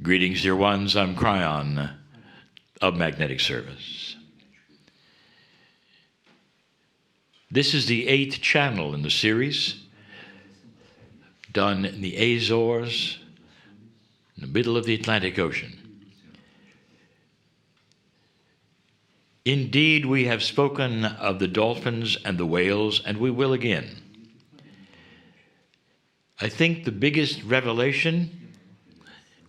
Greetings, dear ones. I'm Kryon of Magnetic Service. This is the 8th channel in the series, done in the Azores, in the middle of the Atlantic Ocean. Indeed, we have spoken of the dolphins and the whales, and we will again. I think the biggest revelation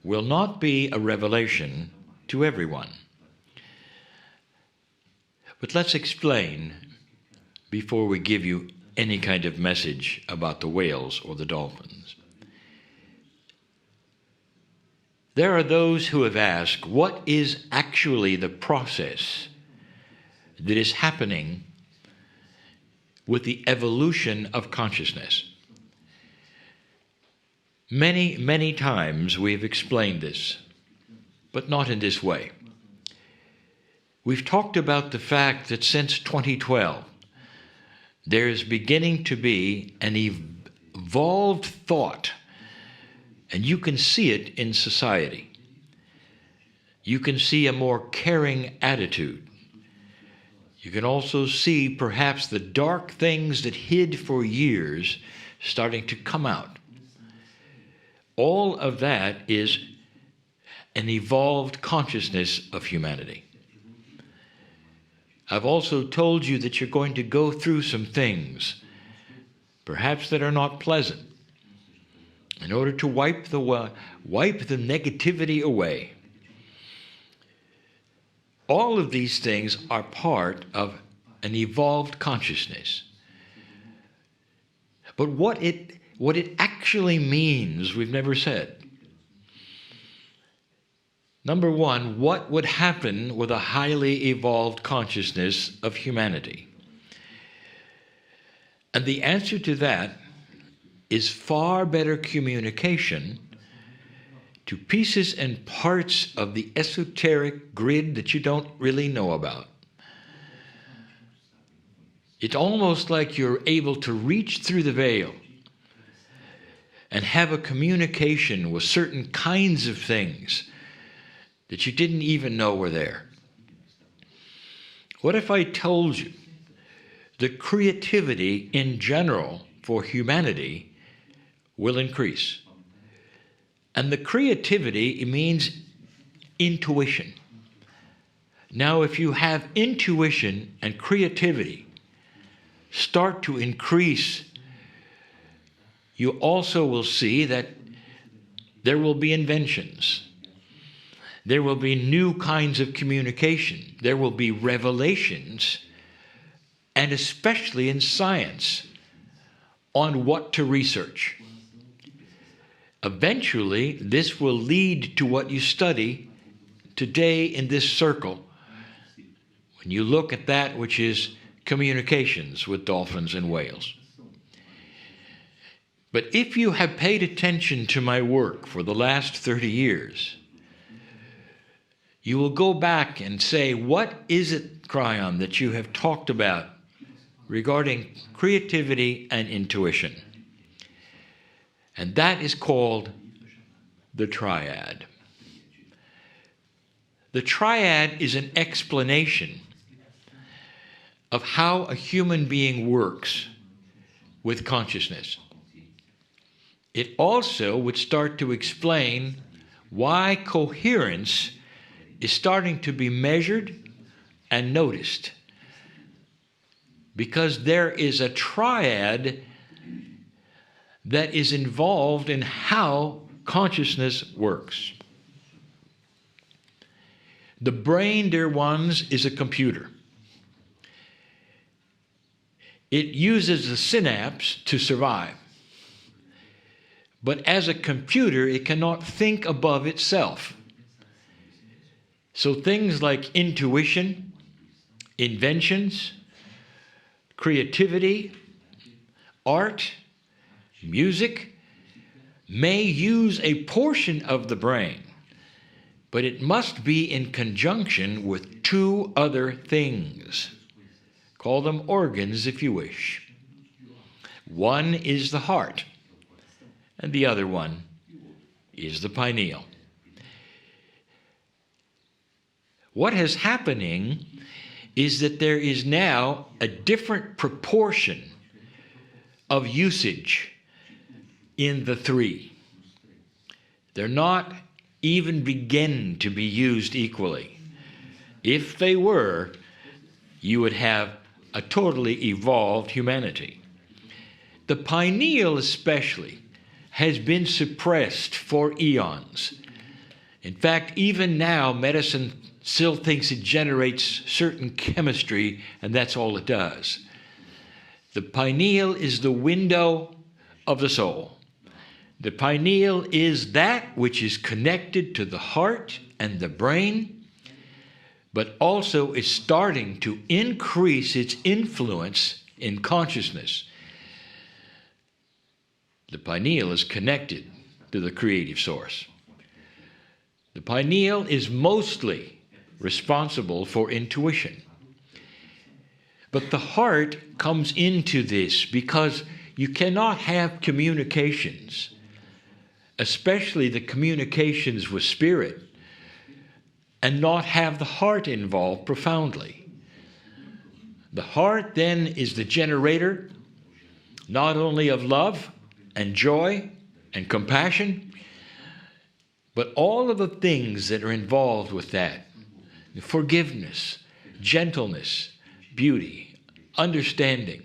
will not be a revelation to everyone. But let's explain before we give you any kind of message about the whales or the dolphins. There are those who have asked, what is actually the process that is happening with the evolution of consciousness? Many, many times we've explained this, but not in this way. We've talked about the fact that since 2012, there is beginning to be an evolved thought, and you can see it in society. You can see a more caring attitude. You can also see perhaps the dark things that hid for years starting to come out. All of that is an evolved consciousness of humanity. I've also told you that you're going to go through some things, perhaps that are not pleasant, in order to wipe the negativity away. All of these things are part of an evolved consciousness. But what it actually means, we've never said. Number one, what would happen with a highly evolved consciousness of humanity? And the answer to that is far better communication to pieces and parts of the esoteric grid that you don't really know about. It's almost like you're able to reach through the veil and have a communication with certain kinds of things that you didn't even know were there. What if I told you that creativity in general for humanity will increase? And the creativity, it means intuition. Now, if you have intuition and creativity start to increase, you also will see that there will be inventions. There will be new kinds of communication. There will be revelations, and especially in science, on what to research. Eventually, this will lead to what you study today in this circle, when you look at that which is communications with dolphins and whales. But if you have paid attention to my work for the last 30 years, you will go back and say, what is it, Kryon, that you have talked about regarding creativity and intuition? And that is called the triad. The triad is an explanation of how a human being works with consciousness. It also would start to explain why coherence is starting to be measured and noticed. Because there is a triad that is involved in how consciousness works. The brain, dear ones, is a computer. It uses the synapse to survive. But as a computer, it cannot think above itself. So things like intuition, inventions, creativity, art, music may use a portion of the brain, but it must be in conjunction with two other things. Call them organs if you wish. One is the heart, and the other one is the pineal. what is happening is that there is now a different proportion of usage in the three. They're not even begin to be used equally. If they were, you would have a totally evolved humanity. The pineal especially has been suppressed for eons. In fact, even now, medicine still thinks it generates certain chemistry, and that's all it does. The pineal is the window of the soul. The pineal is that which is connected to the heart and the brain, but also is starting to increase its influence in consciousness. The pineal is connected to the creative source. The pineal is mostly responsible for intuition. But the heart comes into this because you cannot have communications, especially the communications with spirit, and not have the heart involved profoundly. The heart then is the generator, not only of love and joy and compassion, but all of the things that are involved with that: forgiveness, gentleness, beauty, understanding.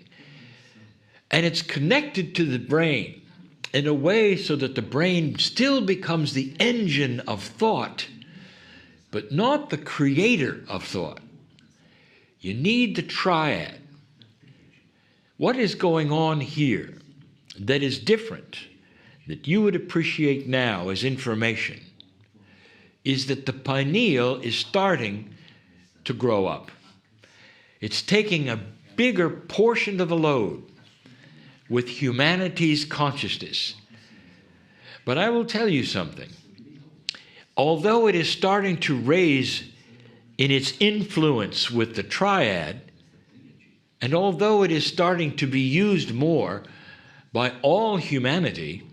And it's connected to the brain in a way so that the brain still becomes the engine of thought, but not the creator of thought. You need the triad. What is going on here that is different, that you would appreciate now as information, is that the pineal is starting to grow up. It's taking a bigger portion of the load with humanity's consciousness. But I will tell you something. Although it is starting to raise in its influence with the triad, and although it is starting to be used more by all humanity,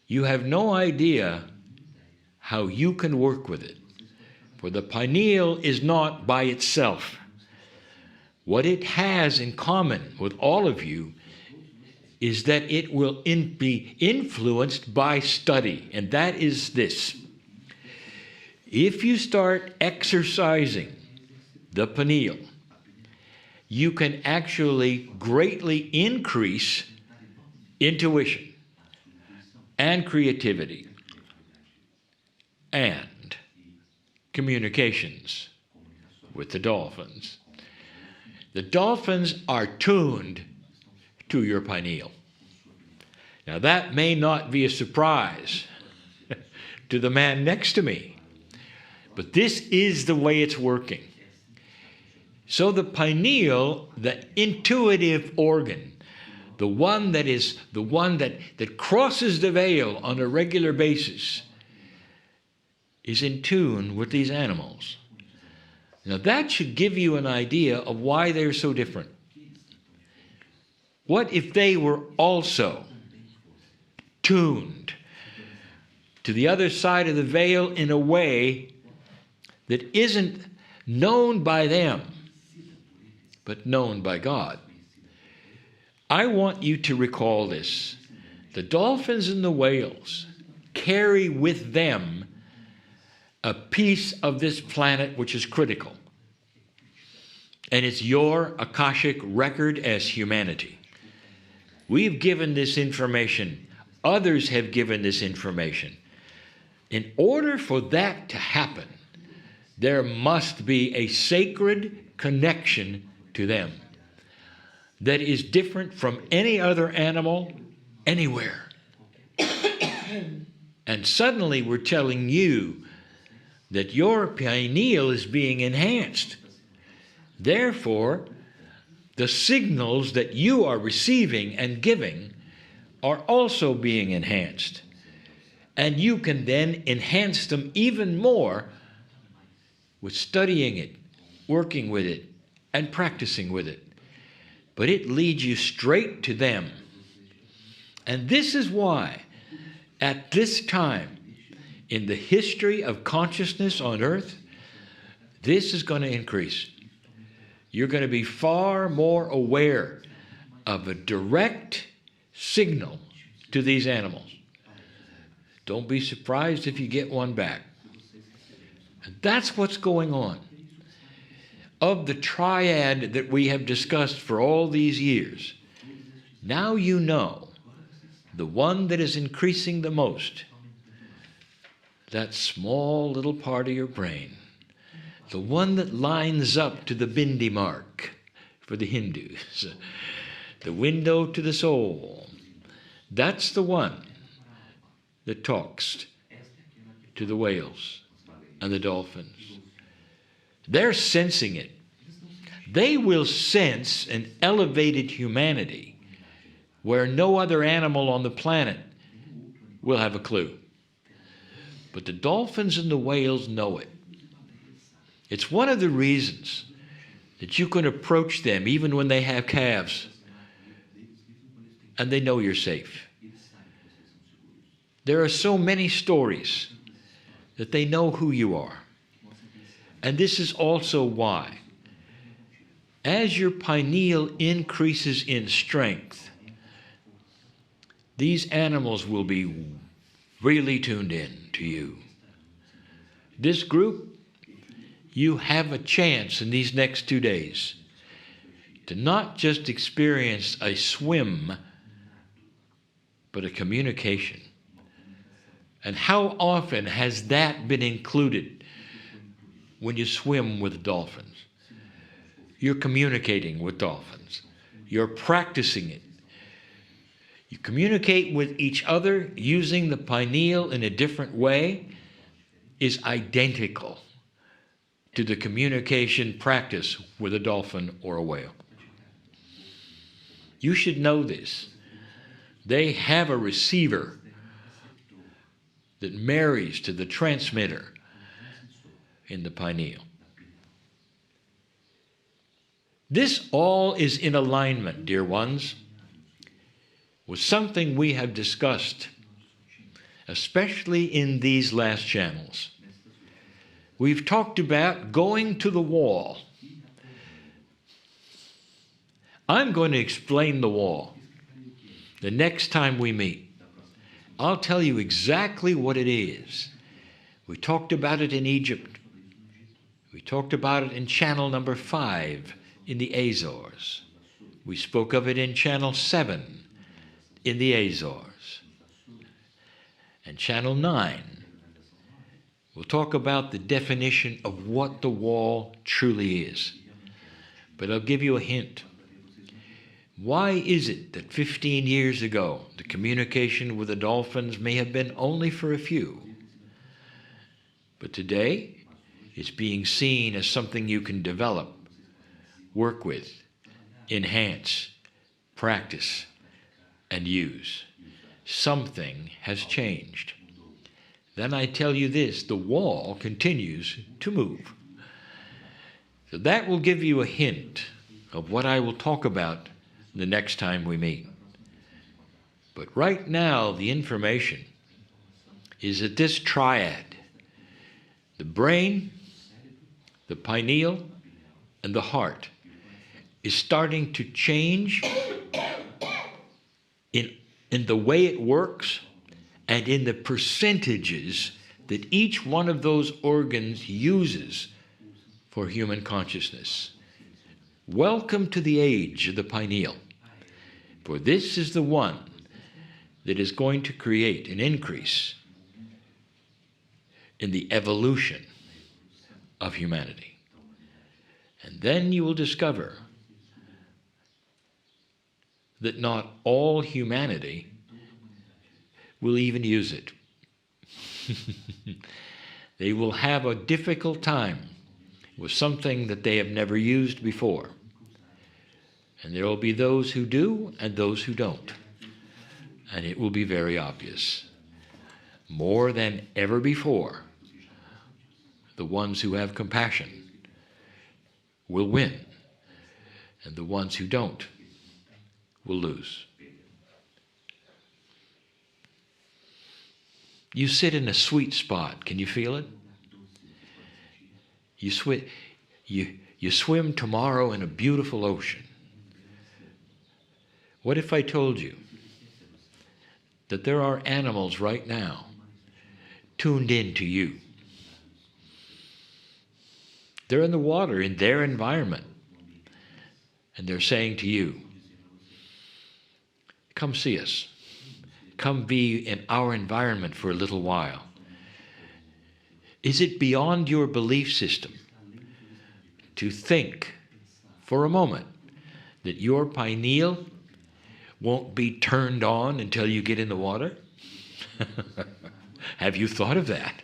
you have no idea how you can work with it. For the pineal is not by itself. What it has in common with all of you is that it will be influenced by study, and that is this. If you start exercising the pineal, you can actually greatly increase intuition and creativity and communications with the dolphins. The dolphins are tuned to your pineal. Now that may not be a surprise to the man next to me, but this is the way it's working. So the pineal, the intuitive organ, the one that crosses the veil on a regular basis, is in tune with these animals. Now that should give you an idea of why they're so different. What if they were also tuned to the other side of the veil in a way that isn't known by them, but known by God? I want you to recall this. The dolphins and the whales carry with them a piece of this planet which is critical. And it's your Akashic record as humanity. We've given this information. Others have given this information. In order for that to happen, there must be a sacred connection to them that is different from any other animal anywhere. And suddenly we're telling you that your pineal is being enhanced. Therefore, the signals that you are receiving and giving are also being enhanced. And you can then enhance them even more with studying it, working with it, and practicing with it. But it leads you straight to them. And this is why, at this time in the history of consciousness on earth, this is going to increase. You're going to be far more aware of a direct signal to these animals. Don't be surprised if you get one back. And that's what's going on. Of the triad that we have discussed for all these years, now you know the one that is increasing the most, that small little part of your brain, the one that lines up to the bindi mark for the Hindus, the window to the soul. That's the one that talks to the whales and the dolphins. They're sensing it. They will sense an elevated humanity where no other animal on the planet will have a clue. But the dolphins and the whales know it. It's one of the reasons that you can approach them even when they have calves and they know you're safe. There are so many stories that they know who you are. And this is also why, as your pineal increases in strength, these animals will be really tuned in to you. This group, you have a chance in these next 2 days to not just experience a swim, but a communication. And how often has that been included when you swim with dolphins? You're communicating with dolphins. You're practicing it. You communicate with each other using the pineal in a different way is identical to the communication practice with a dolphin or a whale. You should know this. They have a receiver that marries to the transmitter in the pineal. This all is in alignment, dear ones, with something we have discussed, especially in these last channels. We've talked about going to the wall. I'm going to explain the wall the next time we meet. I'll tell you exactly what it is. We talked about it in Egypt. We talked about it in channel number 5 in the Azores. We spoke of it in channel 7 in the Azores. And channel 9, we'll talk about the definition of what the wall truly is. But I'll give you a hint. Why is it that 15 years ago, the communication with the dolphins may have been only for a few, but today it's being seen as something you can develop, work with, enhance, practice, and use? Something has changed. Then I tell you this, the wall continues to move. So that will give you a hint of what I will talk about the next time we meet. But right now, the information is that this triad, the brain, the pineal, and the heart, is starting to change in the way it works and in the percentages that each one of those organs uses for human consciousness. Welcome to the age of the pineal, for this is the one that is going to create an increase in the evolution of humanity. And then you will discover that not all humanity will even use it. They will have a difficult time with something that they have never used before. And there will be those who do and those who don't. And it will be very obvious. More than ever before, the ones who have compassion will win, and the ones who don't will lose. You sit in a sweet spot. Can you feel it? You swim tomorrow in a beautiful ocean. What if I told you that there are animals right now tuned in to you? They're in the water, in their environment, and they're saying to you, come see us. Come be in our environment for a little while. Is it beyond your belief system to think for a moment that your pineal won't be turned on until you get in the water? Have you thought of that?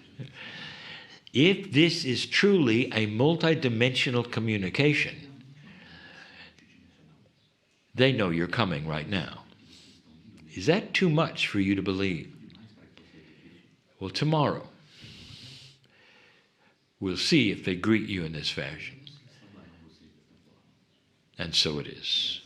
If this is truly a multidimensional communication, they know you're coming right now. Is that too much for you to believe? Well, tomorrow, we'll see if they greet you in this fashion. And so it is.